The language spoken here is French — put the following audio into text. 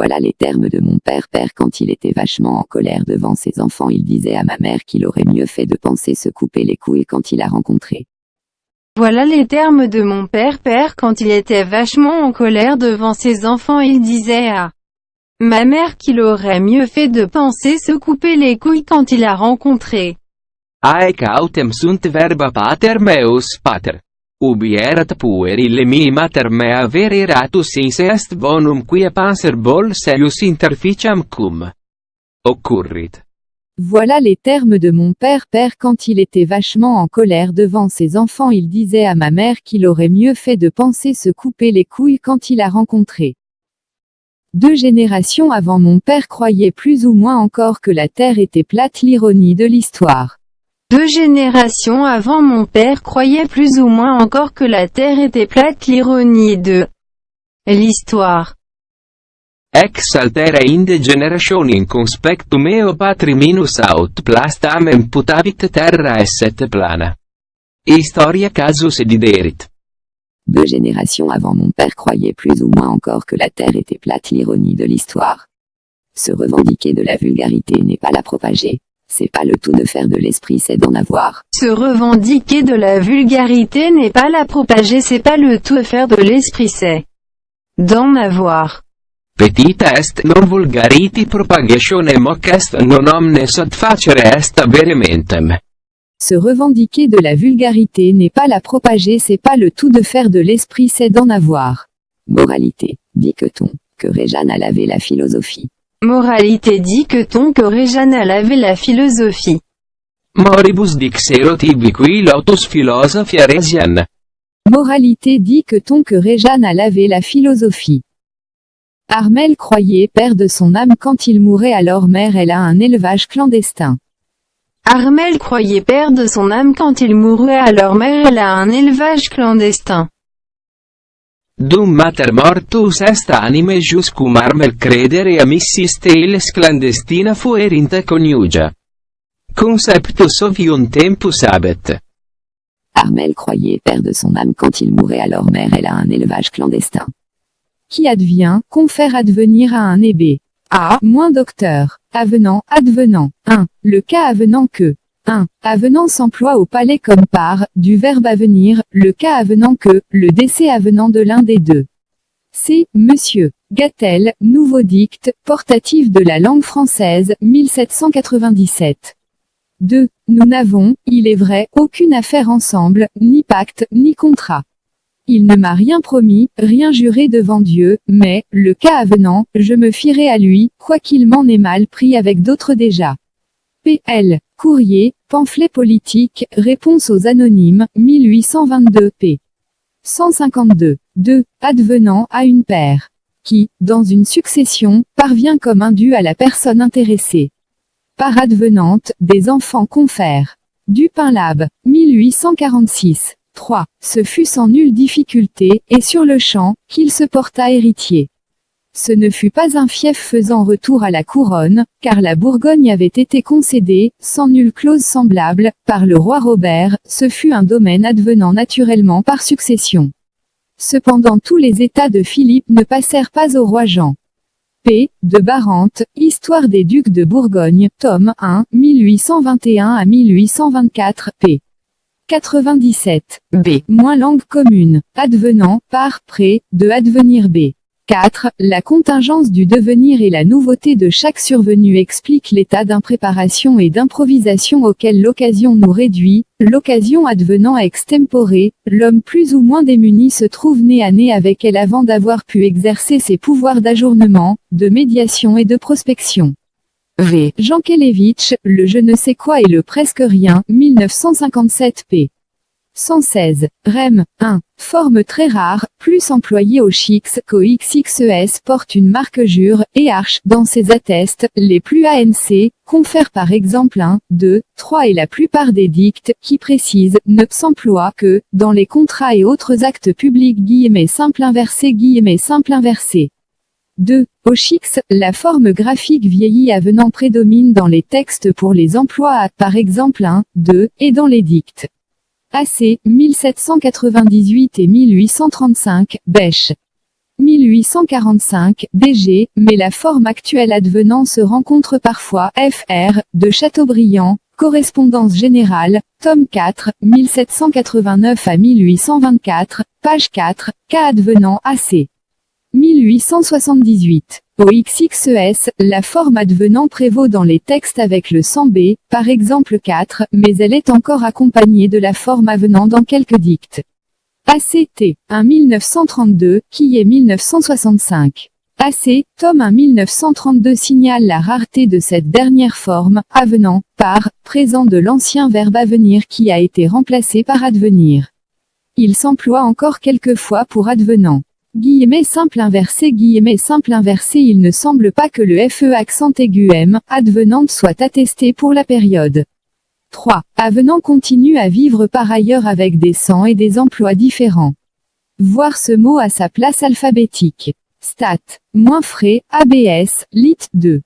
Voilà les termes de mon père. Père, quand il était vachement en colère devant ses enfants, il disait à ma mère qu'il aurait mieux fait de penser se couper les couilles quand il a rencontré. Voilà les termes de mon père. Père, quand il était vachement en colère devant ses enfants, il disait à ma mère qu'il aurait mieux fait de penser se couper les couilles quand il a rencontré. Haec autem sunt verba pater meus pater. Ubi erat puer ille mihi mater mea vereratus ins est bonum quia passer bols eius interficiam cum occurrit. Voilà les termes de mon père. Père, quand il était vachement en colère devant ses enfants, il disait à ma mère qu'il aurait mieux fait de penser se couper les couilles quand il a rencontré. 2 générations avant mon père croyait plus ou moins encore que la terre était plate. L'ironie de l'histoire. 2 générations avant mon père croyait plus ou moins encore que la terre était plate. L'ironie de l'histoire. Ex altera inde generationem conspectum meo patri minus aut plastam imputavit terra esset plana. Historia casus ediderit. 2 générations avant mon père croyait plus ou moins encore que la terre était plate. L'ironie de l'histoire. Se revendiquer de la vulgarité n'est pas la propager. C'est pas le tout de faire de l'esprit, c'est d'en avoir. Se revendiquer de la vulgarité n'est pas la propager, c'est pas le tout de faire de l'esprit, c'est d'en avoir. Petita est non vulgariti propagationem hoc est non omnes ad facere est vehementem. Se revendiquer de la vulgarité n'est pas la propager, c'est pas le tout de faire de l'esprit, c'est d'en avoir. Moralité, dit que-t-on, que Réjeanne a lavé la philosophie. Moralité, dit que-t-on, que Réjeanne a lavé la philosophie. Moribus dixero tibi qui lotus philosophia Réjeanne. Moralité, dit que-t-on, que Réjeanne a lavé la philosophie. Armel croyait père de son âme quand il mourait, alors mère elle a un élevage clandestin. Armel croyait père de son âme quand il mourrait, alors mère elle a un élevage clandestin. Dum mater mortus est anime jus cum Armel credere amissis teiles clandestina fuerint coniugia. Conceptus ovium tempus habet. Armel croyait père de son âme quand il mourait, alors mère elle a un élevage clandestin. Qui advient, confère advenir à un ébé. A, moins docteur. Avenant, advenant. 1. Le cas avenant que. 1. Avenant s'emploie au palais comme par, du verbe avenir, le cas avenant que, le décès avenant de l'un des deux. C. Monsieur. Gattel, Nouveau dicte, portatif de la langue française, 1797. 2. Nous n'avons, il est vrai, aucune affaire ensemble, ni pacte, ni contrat. Il ne m'a rien promis, rien juré devant Dieu, mais, le cas avenant, je me fierai à lui, quoiqu'il m'en ait mal pris avec d'autres déjà. P.L. Courrier, pamphlet politique, réponse aux anonymes, 1822 p. 152. 2. Advenant à une paire. Qui, dans une succession, parvient comme un dû à la personne intéressée. Par advenante, des enfants confèrent. Dupin-Lab, 1846. 3. Ce fut sans nulle difficulté, et sur le champ, qu'il se porta héritier. Ce ne fut pas un fief faisant retour à la couronne, car la Bourgogne avait été concédée, sans nulle clause semblable, par le roi Robert, ce fut un domaine advenant naturellement par succession. Cependant tous les états de Philippe ne passèrent pas au roi Jean. P. de Barante, Histoire des ducs de Bourgogne, tome 1, 1821 à 1824, p. 97. B. Moins langue commune. Advenant, par, près, de advenir b. 4. La contingence du devenir et la nouveauté de chaque survenue expliquent l'état d'impréparation et d'improvisation auquel l'occasion nous réduit, l'occasion advenant extempore, l'homme plus ou moins démuni se trouve nez à nez avec elle avant d'avoir pu exercer ses pouvoirs d'ajournement, de médiation et de prospection. V. Jankélévitch, le je ne sais quoi et le presque rien, 1957 p. 116. Rem. 1. Forme très rare, plus employée au chix qu'au xxes porte une marque jure, et arche, dans ses attestes, les plus ANC, confère par exemple 1, 2, 3 et la plupart des dictes, qui précisent, ne s'emploient que, dans les contrats et autres actes publics simple inversé. 2. Au chix, la forme graphique vieillie avenant prédomine dans les textes pour les emplois à, par exemple 1, 2, et dans les dictes. AC, 1798 et 1835, Bêche. 1845, DG, mais la forme actuelle advenant se rencontre parfois, Fr, de Chateaubriand, Correspondance générale, tome 4, 1789 à 1824, page 4, cas advenant AC. 1878. Au XXES, la forme advenant prévaut dans les textes avec le sans B, par exemple 4, mais elle est encore accompagnée de la forme avenant dans quelques dictes. ACT, 1 1932, qui est 1965. AC, tome 1 1932 signale la rareté de cette dernière forme, avenant, par, présent de l'ancien verbe avenir qui a été remplacé par advenir. Il s'emploie encore quelquefois pour advenant. Guillemets simple inversé, il ne semble pas que le FE accent aigu M, advenante soit attesté pour la période. 3. Avenant continue à vivre par ailleurs avec des sens et des emplois différents. Voir ce mot à sa place alphabétique. Stat. Moins frais, ABS, lit. 2.